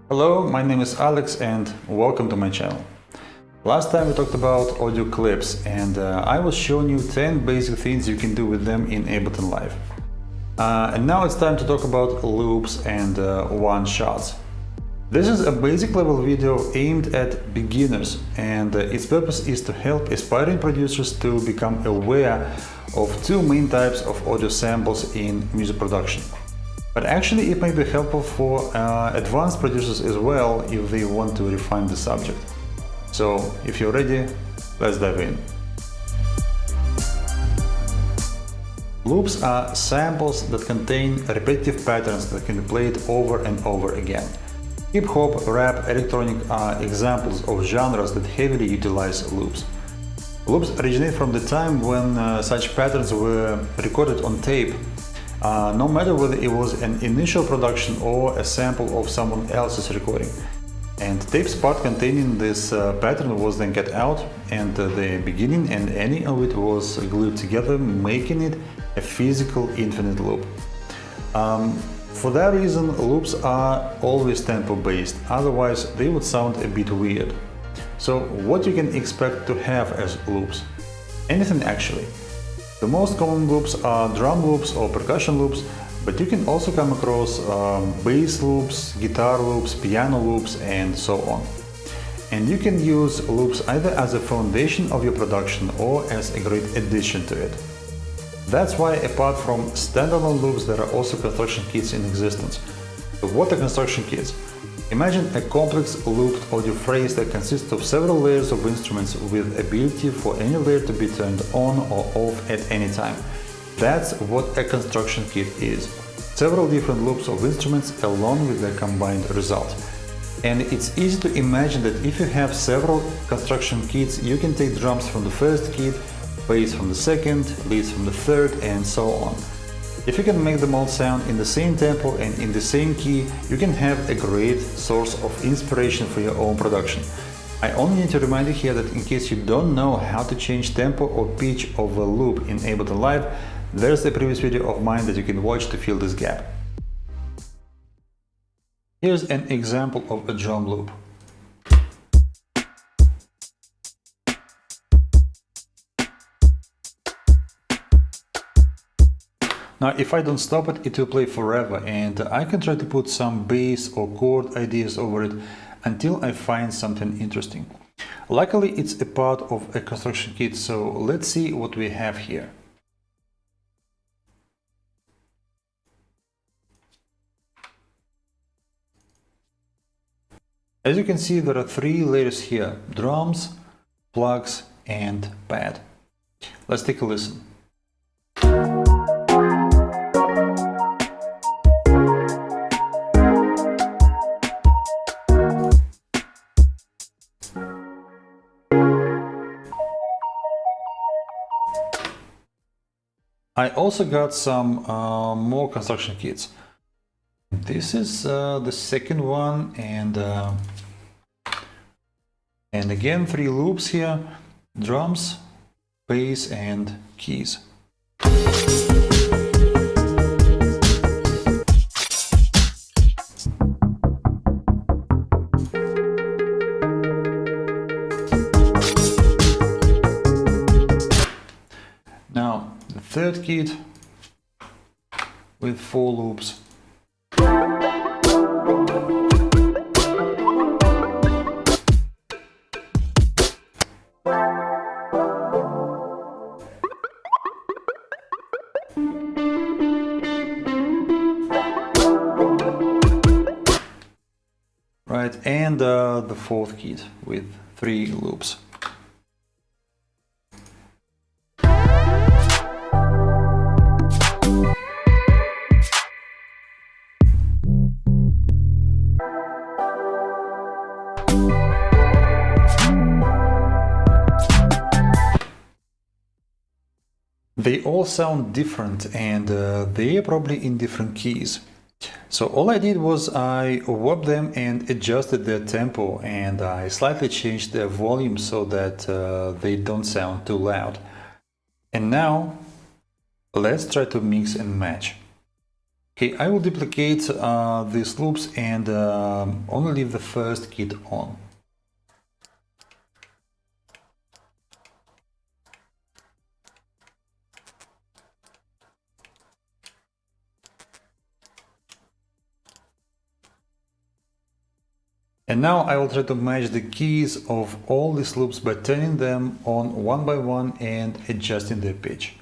Hello, my name is Alex and welcome to my channel. Last time we talked about audio clips and I was showing you 10 basic things you can do with them in Ableton Live. And now it's time to talk about loops and one-shots. This is a basic level video aimed at beginners and its purpose is to help aspiring producers to become aware of two main types of audio samples in music production. But actually it may be helpful for advanced producers as well if they want to refine the subject. So if you're ready, let's dive in. Loops are samples that contain repetitive patterns that can be played over and over again. Hip-hop, rap, electronic are examples of genres that heavily utilize loops. Loops originate from the time when such patterns were recorded on tape. No matter whether it was an initial production or a sample of someone else's recording. And tape's part containing this pattern was then cut out and the beginning and ending of it was glued together, making it a physical infinite loop. For that reason, loops are always tempo based, otherwise they would sound a bit weird. So what you can expect to have as loops? Anything actually. The most common loops are drum loops or percussion loops, but you can also come across bass loops, guitar loops, piano loops, and so on. And you can use loops either as a foundation of your production or as a great addition to it. That's why, apart from standalone loops, there are also construction kits in existence. So what are construction kits? Imagine a complex looped audio phrase that consists of several layers of instruments with ability for any layer to be turned on or off at any time. That's what a construction kit is. Several different loops of instruments along with their combined result. And it's easy to imagine that if you have several construction kits, you can take drums from the first kit, bass from the second, leads from the third, and so on. If you can make them all sound in the same tempo and in the same key, you can have a great source of inspiration for your own production. I only need to remind you here that in case you don't know how to change tempo or pitch of a loop in Ableton Live, there's a previous video of mine that you can watch to fill this gap. Here's an example of a drum loop. Now, if I don't stop it, it will play forever, and I can try to put some bass or chord ideas over it until I find something interesting. Luckily, it's a part of a construction kit, so let's see what we have here. As you can see, there are three layers here: drums, plugs, and pad. Let's take a listen. I also got some more construction kits. This is the second one, and again three loops here: drums, bass, and keys. Now, the third kit with 4 loops. Right, and the fourth kit with 3 loops. They all sound different and they are probably in different keys. So all I did was I warped them and adjusted their tempo, and I slightly changed their volume so that they don't sound too loud. And now let's try to mix and match. Okay, I will duplicate these loops and only leave the first kit on. And now I will try to match the keys of all these loops by turning them on one by one and adjusting their pitch.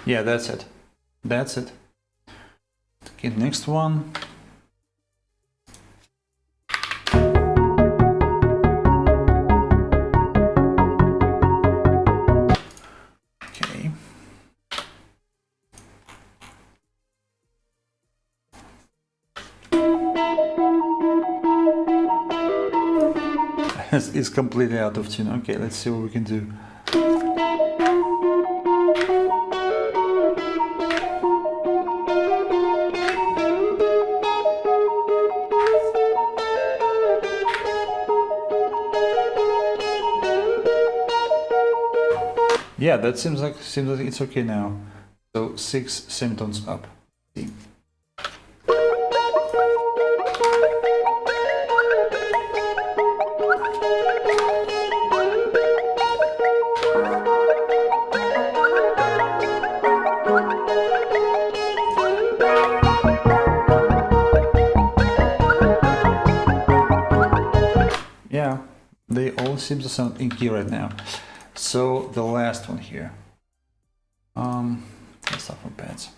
Yeah, that's it. That's it. Okay, next one. Okay. It's completely out of tune. Okay, let's see what we can do. Yeah, that seems like it's okay now. So 6 semitones up. See. Yeah, they all seem to sound in key right now. So the last one here. Let's start from pads.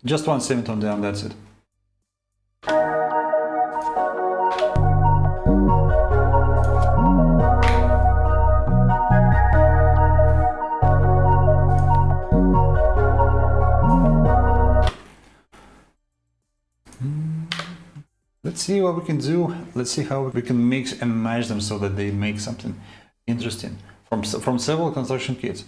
Just one semitone down, that's it. Let's see what we can do. Let's see how we can mix and match them so that they make something interesting from several construction kits.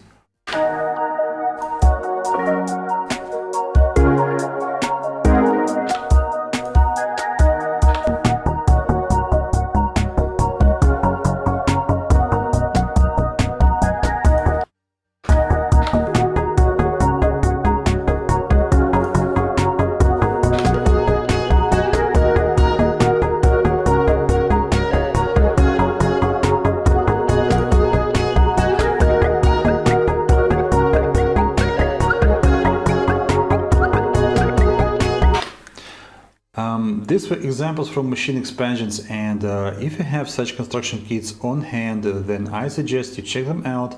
These were examples from machine expansions, and if you have such construction kits on hand, then I suggest you check them out,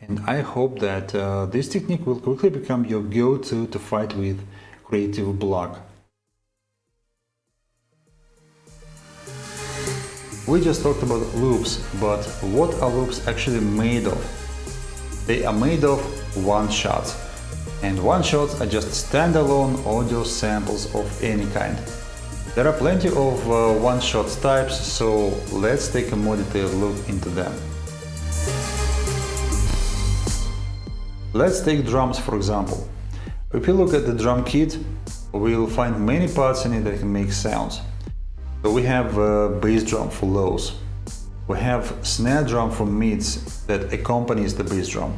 and I hope that this technique will quickly become your go-to to fight with creative block. We just talked about loops, but what are loops actually made of? They are made of one-shots, and one-shots are just standalone audio samples of any kind. There are plenty of one-shot types, so let's take a more detailed look into them. Let's take drums for example. If you look at the drum kit, we'll find many parts in it that can make sounds. So we have a bass drum for lows. We have snare drum for mids that accompanies the bass drum.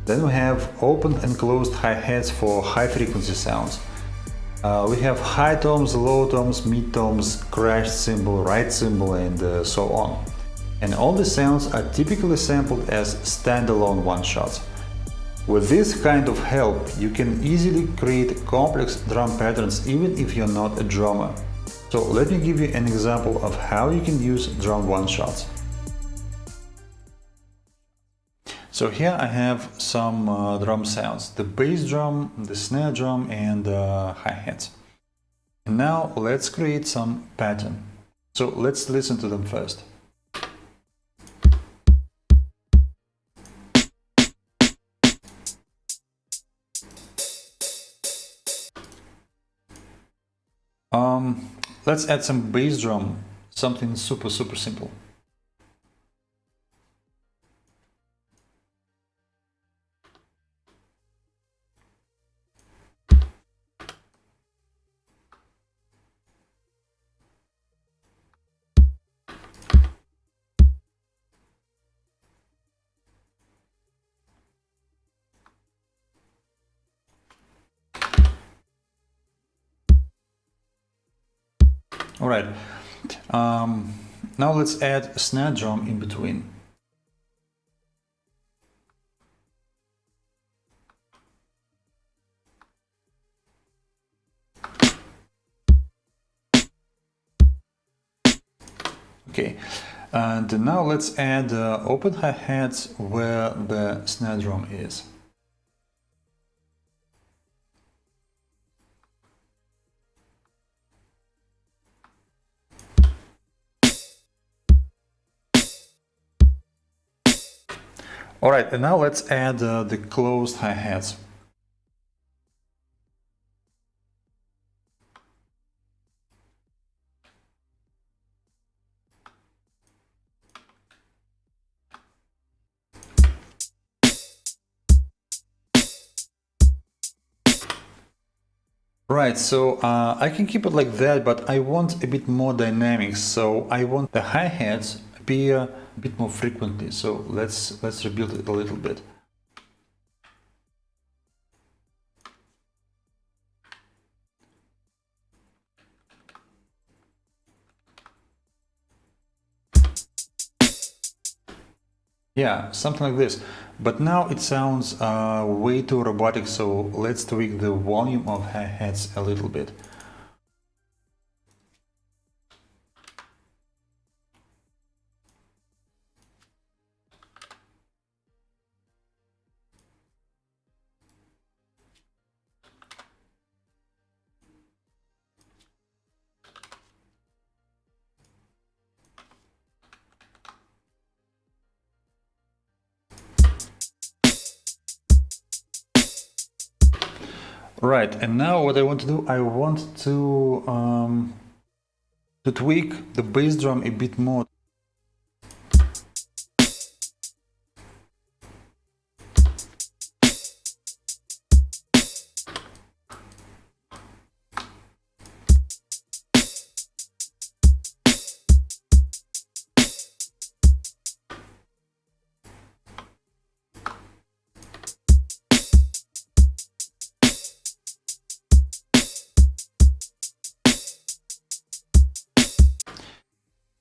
Then we have open and closed hi-hats for high frequency sounds. We have high toms, low toms, mid toms, crash cymbal, right cymbal, and so on. And all the sounds are typically sampled as standalone one-shots. With this kind of help, you can easily create complex drum patterns even if you're not a drummer. So let me give you an example of how you can use drum one-shots. So here I have some drum sounds, the bass drum, the snare drum, and hi-hats. Now let's create some pattern. So let's listen to them first. Let's add some bass drum, something super simple. All right, now let's add a snare drum in between. Okay, and now let's add open hi-hats where the snare drum is. All right, and now let's add the closed hi-hats. Right, so I can keep it like that, but I want a bit more dynamics. So I want the hi-hats appear a bit more frequently. So let's rebuild it a little bit. Yeah, something like this. But now it sounds way too robotic, so let's tweak the volume of hi-hats a little bit. Right, and now what I want to do, I want to tweak the bass drum a bit more.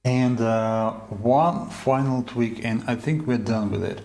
And one final tweak, and I think we're done with it.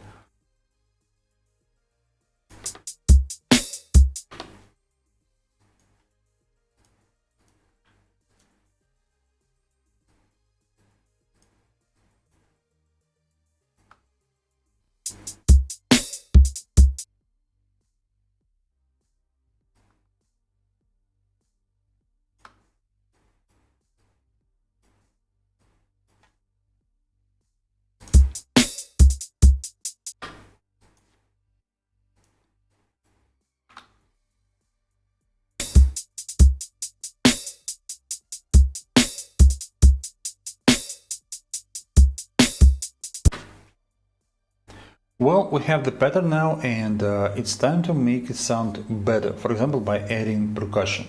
Well, we have the pattern now, and it's time to make it sound better, for example, by adding percussion.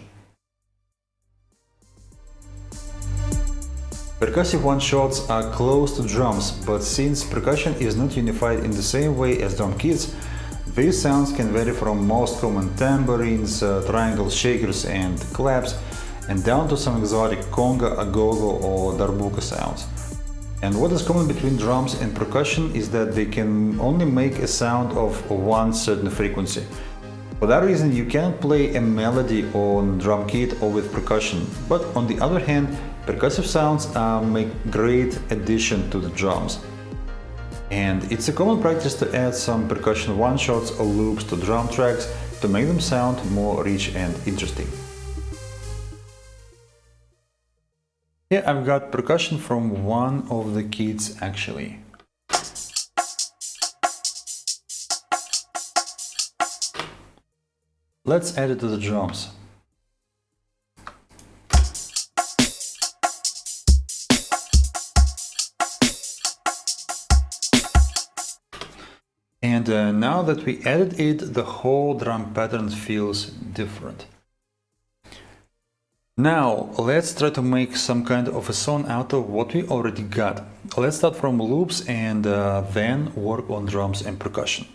Percussive one-shots are close to drums, but since percussion is not unified in the same way as drum kits, these sounds can vary from most common tambourines, triangle shakers and claps, and down to some exotic conga, agogo or darbuka sounds. And what is common between drums and percussion is that they can only make a sound of one certain frequency. For that reason, you cannot play a melody on drum kit or with percussion, but on the other hand, percussive sounds make great addition to the drums. And it's a common practice to add some percussion one-shots or loops to drum tracks to make them sound more rich and interesting. Here I've got percussion from one of the kids actually. Let's add it to the drums. And now that we added it, the whole drum pattern feels different. Now let's try to make some kind of a song out of what we already got. Let's start from loops and then work on drums and percussion.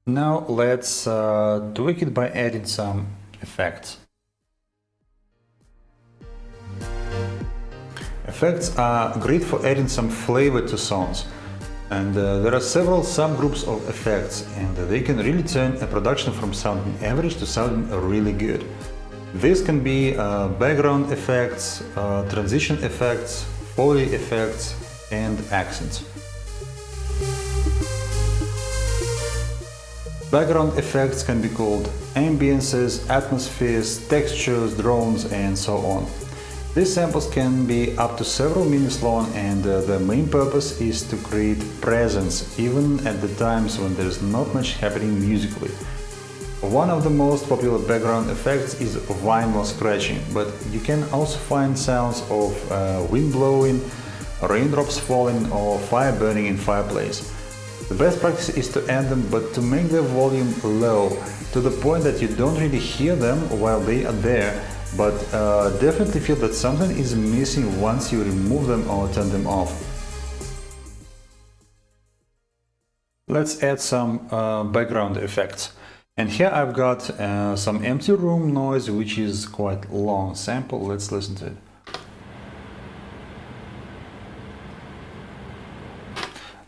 Now let's tweak it by adding some effects. Effects are great for adding some flavor to songs, and there are several subgroups of effects, and they can really turn a production from sounding average to sounding really good. This can be background effects, transition effects, Foley effects, and accents. Background effects can be called ambiences, atmospheres, textures, drones, and so on. These samples can be up to several minutes long, and the main purpose is to create presence even at the times when there's not much happening musically. One of the most popular background effects is vinyl scratching, but you can also find sounds of wind blowing, raindrops falling, or fire burning in fireplace. The best practice is to add them, but to make the volume low, to the point that you don't really hear them while they are there, but definitely feel that something is missing once you remove them or turn them off. Let's add some background effects. And here I've got some empty room noise, which is quite long sample. Let's listen to it.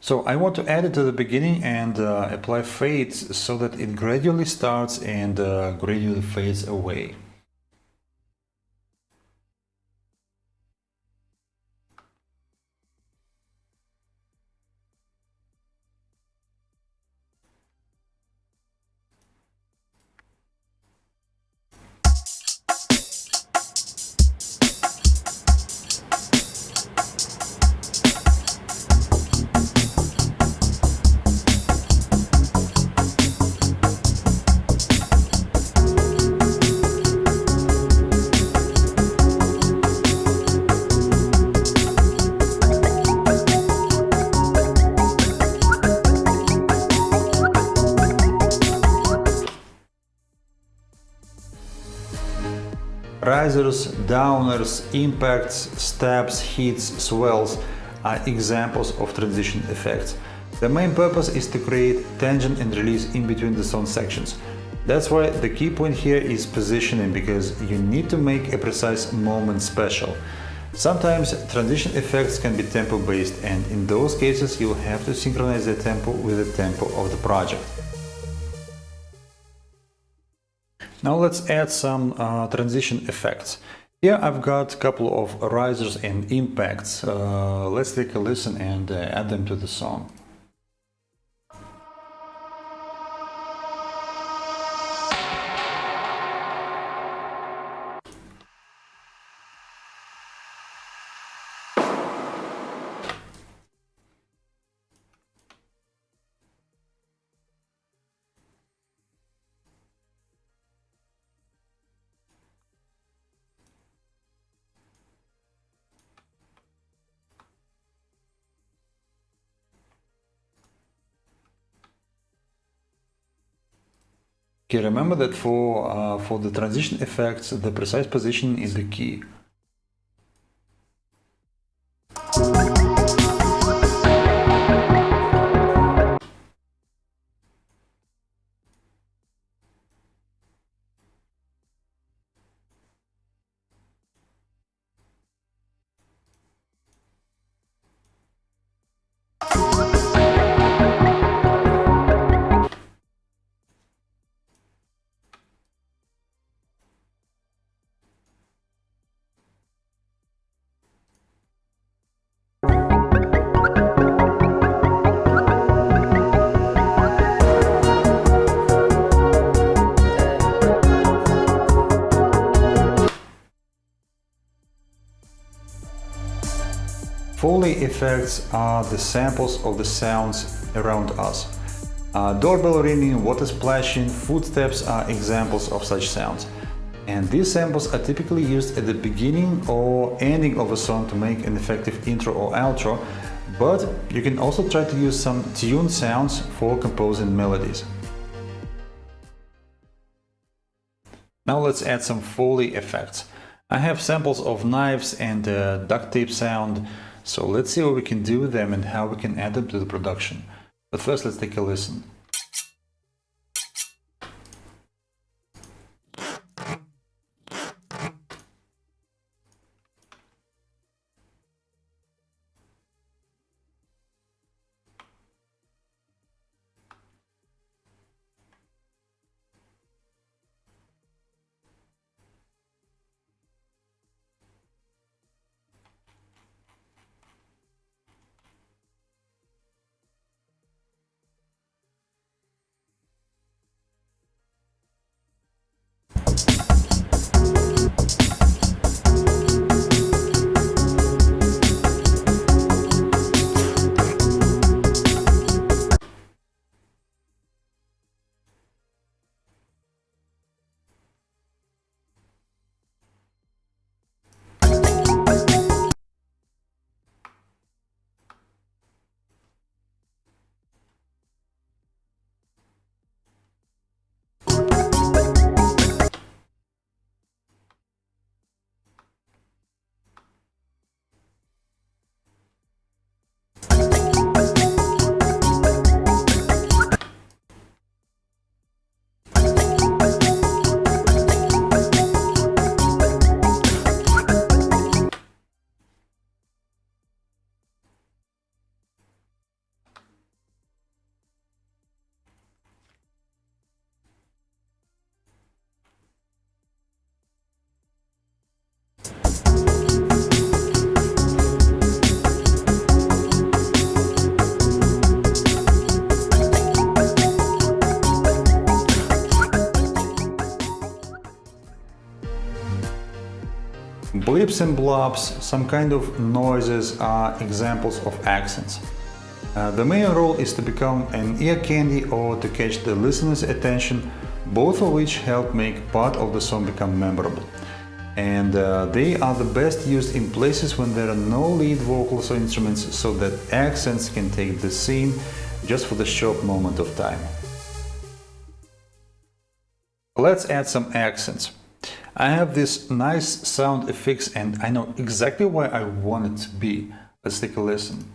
So I want to add it to the beginning and apply fades so that it gradually starts and gradually fades away. Risers, downers, impacts, stabs, hits, swells are examples of transition effects. The main purpose is to create tension and release in between the song sections. That's why the key point here is positioning, because you need to make a precise moment special. Sometimes transition effects can be tempo based, and in those cases you'll have to synchronize the tempo with the tempo of the project. Now let's add some transition effects. Here I've got a couple of risers and impacts. Let's take a listen and add them to the song. Okay, remember that for the transition effects, the precise positioning is the key. Foley effects are the samples of the sounds around us. Doorbell ringing, water splashing, footsteps are examples of such sounds. And these samples are typically used at the beginning or ending of a song to make an effective intro or outro, but you can also try to use some tuned sounds for composing melodies. Now let's add some Foley effects. I have samples of knives and duct tape sound, so let's see what we can do with them and how we can add them to the production. But first, let's take a listen. Blips and blobs, some kind of noises, are examples of accents. The main role is to become an ear candy or to catch the listener's attention, both of which help make part of the song become memorable. And they are the best used in places when there are no lead vocals or instruments, so that accents can take the scene just for the short moment of time. Let's add some accents. I have this nice sound effects and I know exactly why I want it to be. Let's take a listen.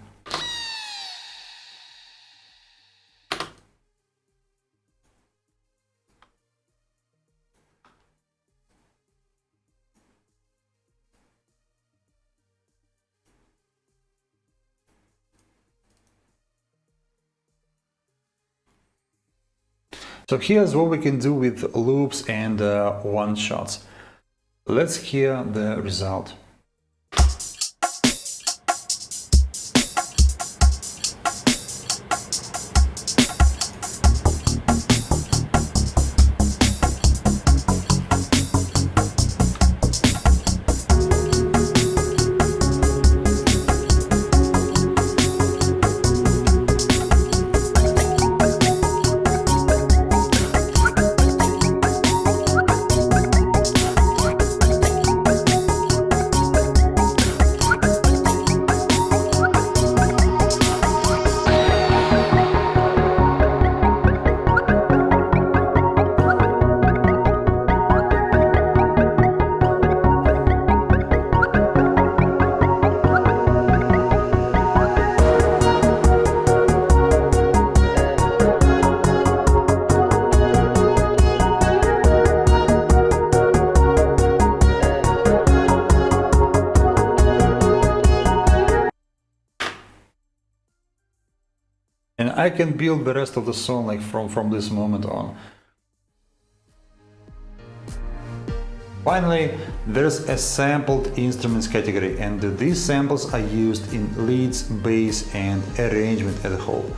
So here's what we can do with loops and one-shots. Let's hear the result. I can build the rest of the song like from this moment on. Finally, there's a sampled instruments category, and these samples are used in leads, bass, and arrangement as a whole.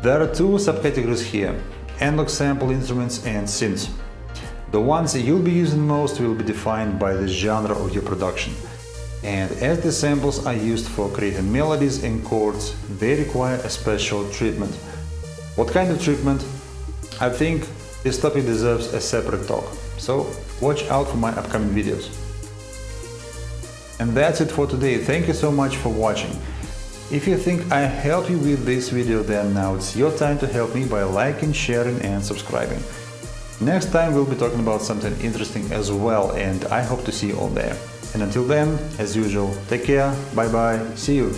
There are two subcategories here: analog sample instruments and synths. The ones you'll be using most will be defined by the genre of your production. And as the samples are used for creating melodies and chords, they require a special treatment. What kind of treatment? I think this topic deserves a separate talk, so watch out for my upcoming videos. And that's it for today. Thank you so much for watching. If you think I helped you with this video, then now it's your time to help me by liking, sharing and subscribing. Next time we'll be talking about something interesting as well, and I hope to see you all there. And until then, as usual, take care, bye bye, see you!